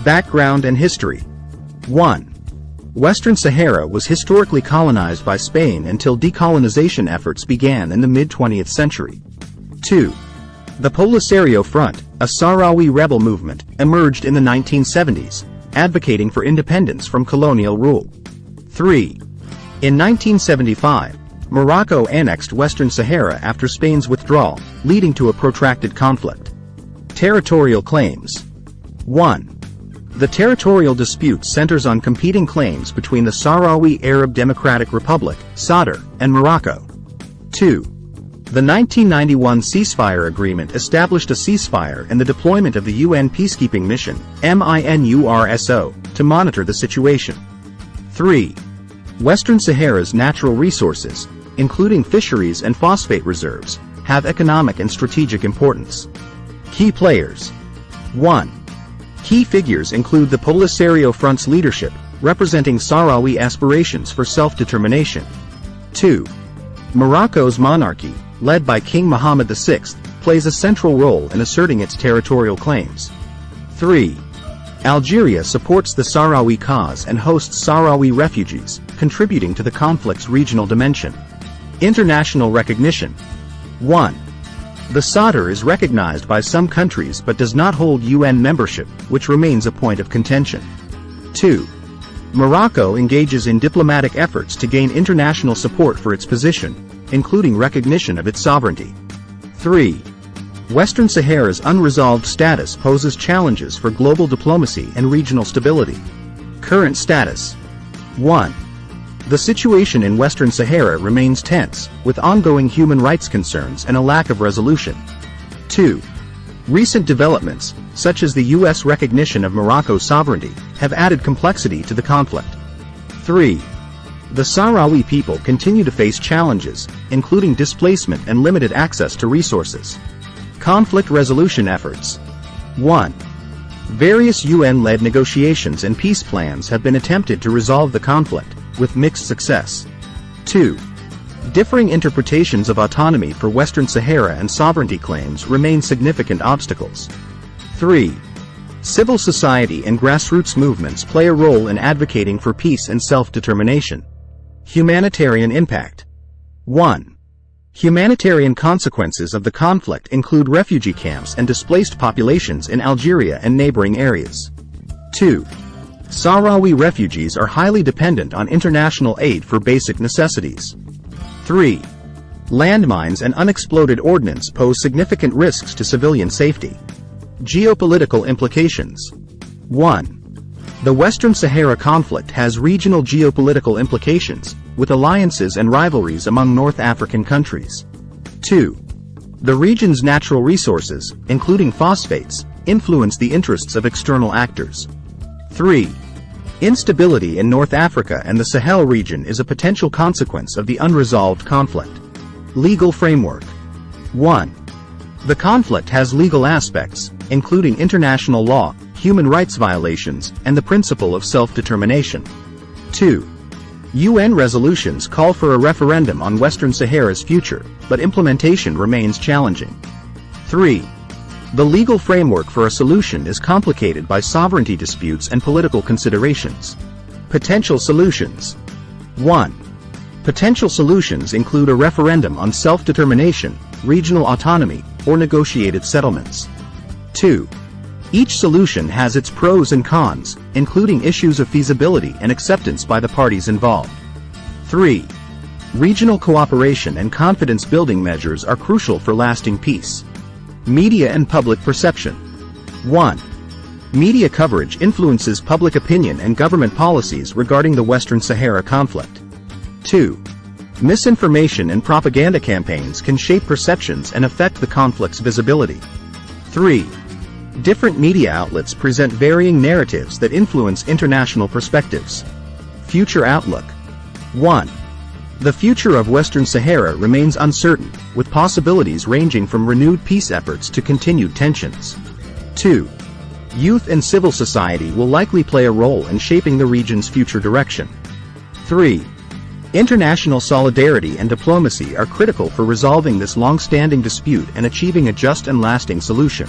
Background and history. 1. Western Sahara was historically colonized by Spain until decolonization efforts began in the mid-20th century. 2. The Polisario Front, a Sahrawi rebel movement, emerged in the 1970s, advocating for independence from colonial rule. 3. In 1975, Morocco annexed Western Sahara after Spain's withdrawal, leading to a protracted conflict. Territorial claims. 1. The territorial dispute centers on competing claims between the Sahrawi Arab Democratic Republic, SADR, and Morocco. 2. The 1991 ceasefire agreement established a ceasefire and the deployment of the UN peacekeeping mission, MINURSO, to monitor the situation. 3. Western Sahara's natural resources, including fisheries and phosphate reserves, have economic and strategic importance. Key players. 1. Key figures include the Polisario Front's leadership, representing Sahrawi aspirations for self-determination. 2. Morocco's monarchy, led by King Mohammed VI, plays a central role in asserting its territorial claims. 3. Algeria supports the Sahrawi cause and hosts Sahrawi refugees, contributing to the conflict's regional dimension. International recognition. 1. The SADR is recognized by some countries but does not hold UN membership, which remains a point of contention. 2. Morocco engages in diplomatic efforts to gain international support for its position, including recognition of its sovereignty. 3. Western Sahara's unresolved status poses challenges for global diplomacy and regional stability. Current status. 1. The situation in Western Sahara remains tense, with ongoing human rights concerns and a lack of resolution. 2. Recent developments, such as the U.S. recognition of Morocco's sovereignty, have added complexity to the conflict. 3. The Sahrawi people continue to face challenges, including displacement and limited access to resources. Conflict resolution efforts. 1. Various UN-led negotiations and peace plans have been attempted to resolve the conflict, with mixed success. 2. Differing interpretations of autonomy for Western Sahara and sovereignty claims remain significant obstacles. 3. Civil society and grassroots movements play a role in advocating for peace and self-determination. Humanitarian impact. 1. Humanitarian consequences of the conflict include refugee camps and displaced populations in Algeria and neighboring areas. 2. Sahrawi refugees are highly dependent on international aid for basic necessities. 3. Landmines and unexploded ordnance pose significant risks to civilian safety. Geopolitical implications. 1. The Western Sahara conflict has regional geopolitical implications, with alliances and rivalries among North African countries. 2. The region's natural resources, including phosphates, influence the interests of external actors. 3. Instability in North Africa and the Sahel region is a potential consequence of the unresolved conflict. Legal framework. 1. The conflict has legal aspects, including international law, human rights violations, and the principle of self-determination. 2. UN resolutions call for a referendum on Western Sahara's future, but implementation remains challenging. 3. The legal framework for a solution is complicated by sovereignty disputes and political considerations. Potential solutions. 1. Potential solutions include a referendum on self-determination, regional autonomy, or negotiated settlements. 2. Each solution has its pros and cons, including issues of feasibility and acceptance by the parties involved. 3. Regional cooperation and confidence-building measures are crucial for lasting peace. Media and public perception. 1. Media coverage influences public opinion and government policies regarding the Western Sahara conflict. 2. Misinformation and propaganda campaigns can shape perceptions and affect the conflict's visibility. 3. Different media outlets present varying narratives that influence international perspectives. Future outlook. 1. The future of Western Sahara remains uncertain, with possibilities ranging from renewed peace efforts to continued tensions. 2. Youth and civil society will likely play a role in shaping the region's future direction. 3. International solidarity and diplomacy are critical for resolving this long-standing dispute and achieving a just and lasting solution.